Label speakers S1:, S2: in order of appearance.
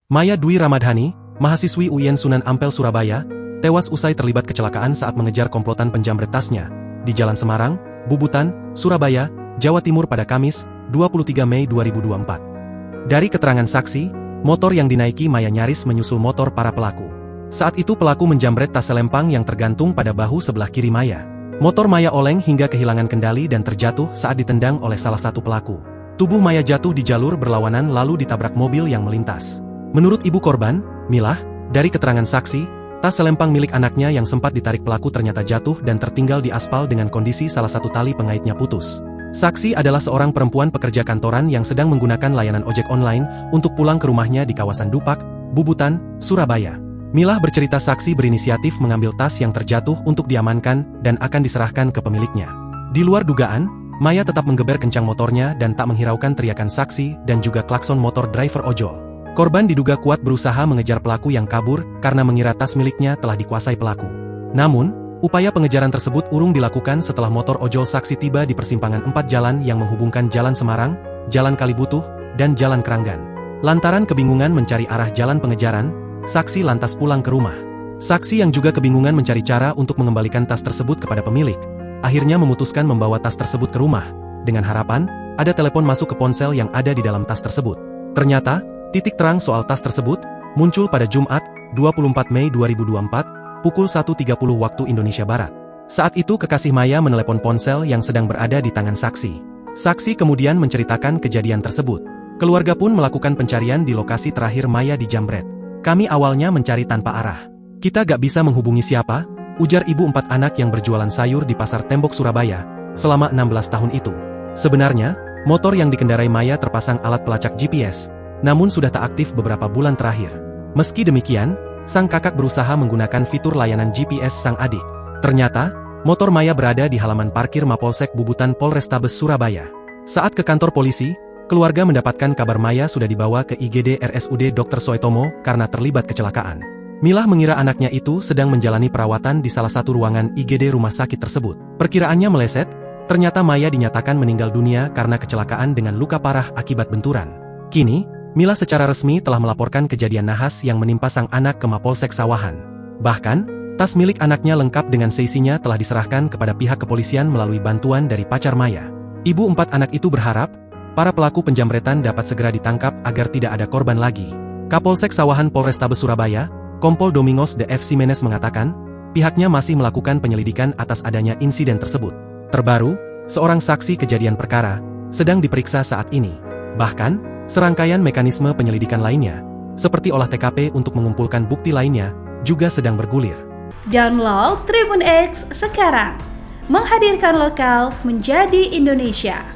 S1: Maya Dwi Ramadhani, mahasiswi UIN Sunan Ampel Surabaya, tewas usai terlibat kecelakaan saat mengejar komplotan penjamret tasnya di Jalan Semarang, Bubutan, Surabaya, Jawa Timur pada Kamis, 23 Mei 2024. Dari keterangan saksi, motor yang dinaiki Maya nyaris menyusul motor para pelaku. Saat itu pelaku menjamret tas selempang yang tergantung pada bahu sebelah kiri Maya. Motor Maya oleng hingga kehilangan kendali dan terjatuh saat ditendang oleh salah satu pelaku. Tubuh Maya jatuh di jalur berlawanan lalu ditabrak mobil yang melintas. Menurut ibu korban, Milah, dari keterangan saksi, tas selempang milik anaknya yang sempat ditarik pelaku ternyata jatuh dan tertinggal di aspal dengan kondisi salah satu tali pengaitnya putus. Saksi adalah seorang perempuan pekerja kantoran yang sedang menggunakan layanan ojek online untuk pulang ke rumahnya di kawasan Dupak, Bubutan, Surabaya. Milah bercerita saksi berinisiatif mengambil tas yang terjatuh untuk diamankan dan akan diserahkan ke pemiliknya. Di luar dugaan, Maya tetap menggeber kencang motornya dan tak menghiraukan teriakan saksi dan juga klakson motor driver ojol. Korban diduga kuat berusaha mengejar pelaku yang kabur karena mengira tas miliknya telah dikuasai pelaku. Namun, upaya pengejaran tersebut urung dilakukan setelah motor ojol saksi tiba di persimpangan 4 jalan yang menghubungkan Jalan Semarang, Jalan Kalibutuh, dan Jalan Keranggan. Lantaran kebingungan mencari arah jalan pengejaran, saksi lantas pulang ke rumah. Saksi yang juga kebingungan mencari cara untuk mengembalikan tas tersebut kepada pemilik, akhirnya memutuskan membawa tas tersebut ke rumah, dengan harapan ada telepon masuk ke ponsel yang ada di dalam tas tersebut. Ternyata, titik terang soal tas tersebut muncul pada Jumat, 24 Mei 2024, pukul 1.30 waktu Indonesia Barat. Saat itu kekasih Maya menelepon ponsel yang sedang berada di tangan saksi. Saksi kemudian menceritakan kejadian tersebut. Keluarga pun melakukan pencarian di lokasi terakhir Maya dijamret. Kami awalnya mencari tanpa arah. Kita gak bisa menghubungi siapa, ujar ibu 4 anak yang berjualan sayur di Pasar Tembok Surabaya, selama 16 tahun itu. Sebenarnya, motor yang dikendarai Maya terpasang alat pelacak GPS, namun sudah tak aktif beberapa bulan terakhir. Meski demikian, sang kakak berusaha menggunakan fitur layanan GPS sang adik. Ternyata, motor Maya berada di halaman parkir Mapolsek Bubutan Polrestabes Surabaya. Saat ke kantor polisi, keluarga mendapatkan kabar Maya sudah dibawa ke IGD RSUD Dr. Soetomo karena terlibat kecelakaan. Milah mengira anaknya itu sedang menjalani perawatan di salah satu ruangan IGD rumah sakit tersebut. Perkiraannya meleset, ternyata Maya dinyatakan meninggal dunia karena kecelakaan dengan luka parah akibat benturan. Kini, Milah secara resmi telah melaporkan kejadian nahas yang menimpa sang anak ke Mapolsek Sawahan. Bahkan, tas milik anaknya lengkap dengan seisinya telah diserahkan kepada pihak kepolisian melalui bantuan dari pacar Maya. Ibu 4 anak itu berharap, para pelaku penjamretan dapat segera ditangkap agar tidak ada korban lagi. Kapolsek Sawahan Polrestabes Surabaya, Kompol Domingos de F. Simenes mengatakan, pihaknya masih melakukan penyelidikan atas adanya insiden tersebut. Terbaru, seorang saksi kejadian perkara sedang diperiksa saat ini. Bahkan, serangkaian mekanisme penyelidikan lainnya, seperti olah TKP untuk mengumpulkan bukti lainnya, juga sedang bergulir.
S2: Download Tribun X sekarang, menghadirkan lokal menjadi Indonesia.